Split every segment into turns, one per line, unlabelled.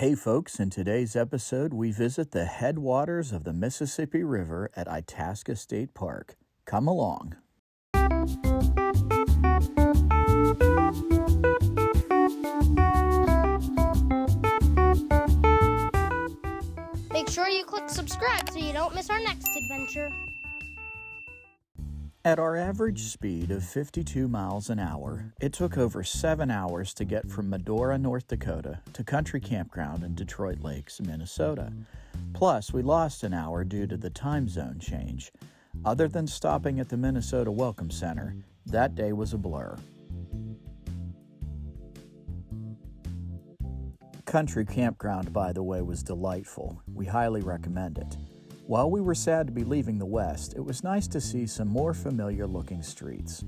Hey folks, in today's episode we visit the headwaters of the Mississippi River at Itasca State Park. Come along.
Make sure you click subscribe so you don't miss our next adventure.
At our average speed of 52 miles an hour, it took over 7 hours to get from Medora, North Dakota to Country Campground in Detroit Lakes, Minnesota. Plus, we lost an hour due to the time zone change. Other than stopping at the Minnesota Welcome Center, that day was a blur. Country Campground, by the way, was delightful. We highly recommend it. While we were sad to be leaving the West, it was nice to see some more familiar-looking streets.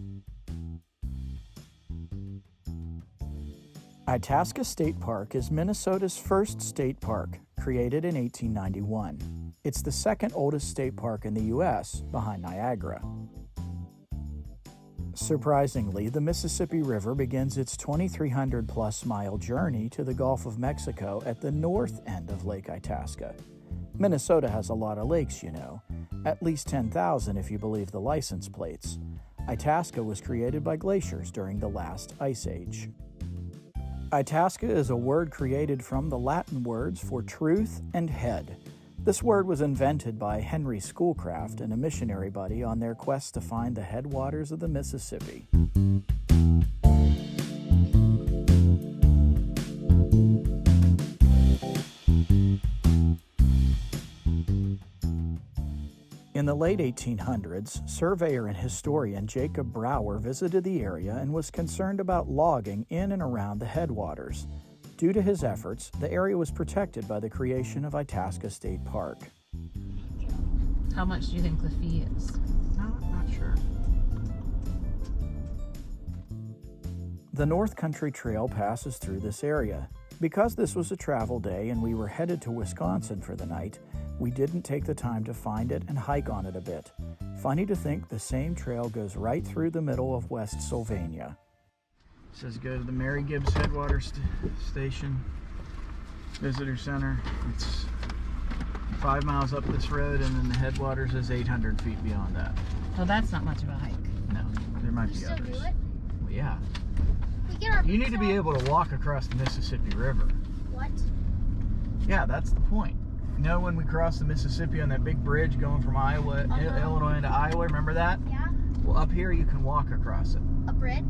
Itasca State Park is Minnesota's first state park, created in 1891. It's the second oldest state park in the U.S., behind Niagara. Surprisingly, the Mississippi River begins its 2,300-plus mile journey to the Gulf of Mexico at the north end of Lake Itasca. Minnesota has a lot of lakes, you know, at least 10,000 if you believe the license plates. Itasca was created by glaciers during the last ice age. Itasca is a word created from the Latin words for truth and head. This word was invented by Henry Schoolcraft and a missionary buddy on their quest to find the headwaters of the Mississippi. In the late 1800s, surveyor and historian Jacob Brower visited the area and was concerned about logging in and around the headwaters. Due to his efforts, the area was protected by the creation of Itasca State Park.
How much do you think the fee is?
Not sure. The North Country Trail passes through this area. Because this was a travel day and we were headed to Wisconsin for the night, we didn't take the time to find it and hike on it a bit. Funny to think the same trail goes right through the middle of West Sylvania. It says go to the Mary Gibbs Headwaters Station Visitor Center. It's 5 miles up this road, and then the headwaters is 800 feet beyond that.
Well, that's not much of a hike.
No, there might be others.
Do it?
Well, yeah.
You
need to be able to walk across the Mississippi River.
What?
Yeah, that's the point. You know when we crossed the Mississippi on that big bridge going from Illinois into Iowa, remember that?
Yeah.
Well, up here you can walk across it.
A bridge?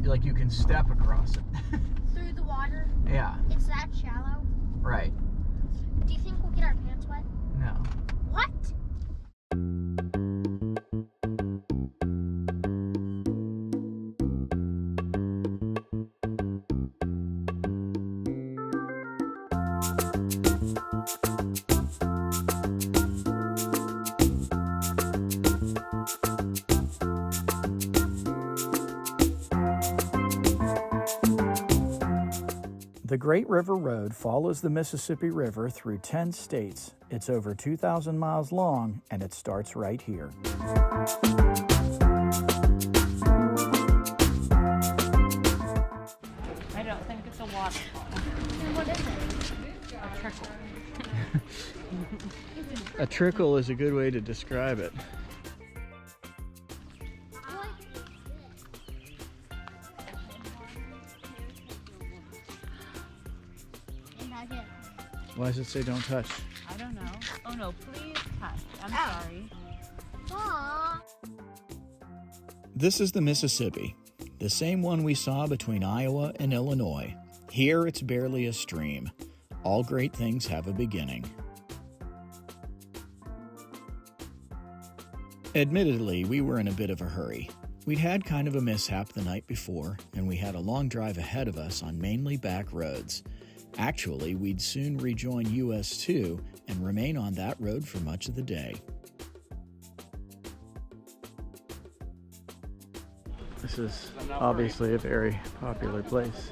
Like you can step across it.
Through the water?
Yeah.
It's that shallow?
Right.
Do you think we'll get our pants wet?
No.
What?
The Great River Road follows the Mississippi River through 10 states. It's over 2,000 miles long, and it starts right here.
I don't think it's a waterfall.
And what is it?
A trickle.
A trickle is a good way to describe it. Why does it say don't touch?
I don't know. Oh no, please touch. I'm sorry.
Aww.
This is the Mississippi, the same one we saw between Iowa and Illinois. Here it's barely a stream. All great things have a beginning. Admittedly, we were in a bit of a hurry. We'd had kind of a mishap the night before, and we had a long drive ahead of us on mainly back roads. Actually, we'd soon rejoin US 2 and remain on that road for much of the day. This is obviously a very popular place.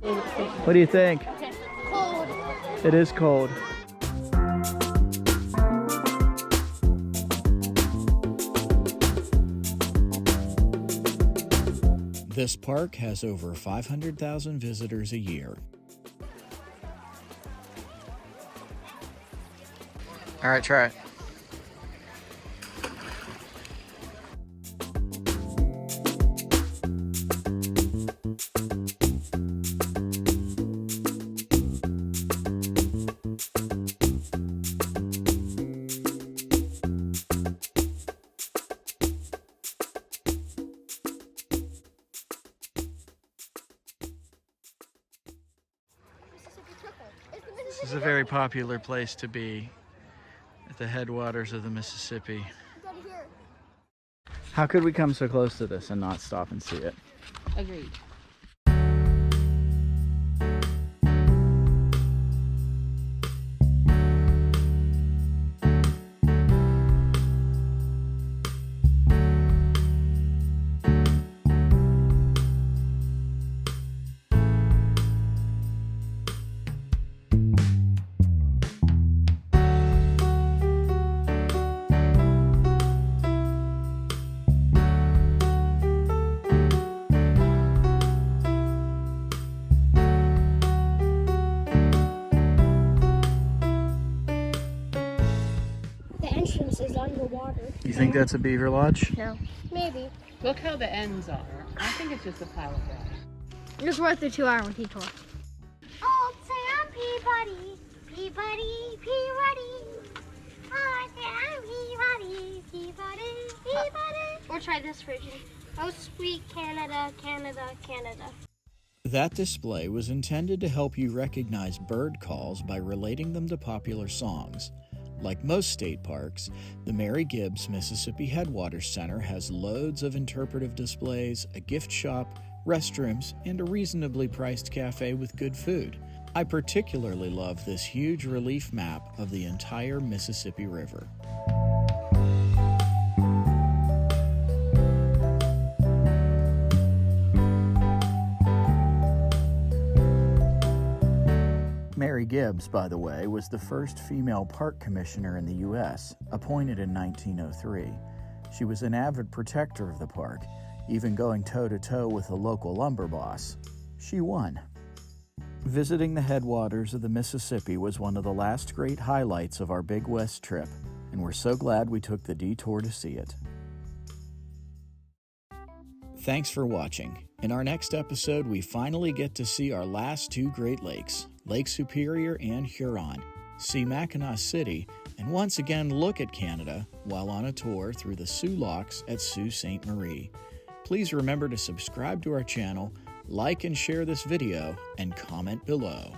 What do you think?
Cold.
It is cold. This park has over 500,000 visitors a year. All right, try it. This is a very popular place to be at the headwaters of the Mississippi. How could we come so close to this and not stop and see it?
Agreed.
Is underwater.
You think that's a beaver lodge?
No. Maybe.
Look how the ends are. I think it's just a pile of grass.
It's worth the 2 hour detour. Old Sam Peabody, Peabody, Peabody. Old Sam Peabody, Peabody, Peabody. Or try this version. Oh, sweet Canada, Canada, Canada.
That display was intended to help you recognize bird calls by relating them to popular songs. Like most state parks, the Mary Gibbs Mississippi Headwaters Center has loads of interpretive displays, a gift shop, restrooms, and a reasonably priced cafe with good food. I particularly love this huge relief map of the entire Mississippi River. Mary Gibbs, by the way, was the first female park commissioner in the U.S., appointed in 1903. She was an avid protector of the park, even going toe-to-toe with the local lumber boss. She won. Visiting the headwaters of the Mississippi was one of the last great highlights of our Big West trip, and we're so glad we took the detour to see it. Thanks for watching. In our next episode, we finally get to see our last 2 Great Lakes, Lake Superior and Huron, see Mackinac City, and once again look at Canada while on a tour through the Soo Locks at Sault Ste. Marie. Please remember to subscribe to our channel, like and share this video, and comment below.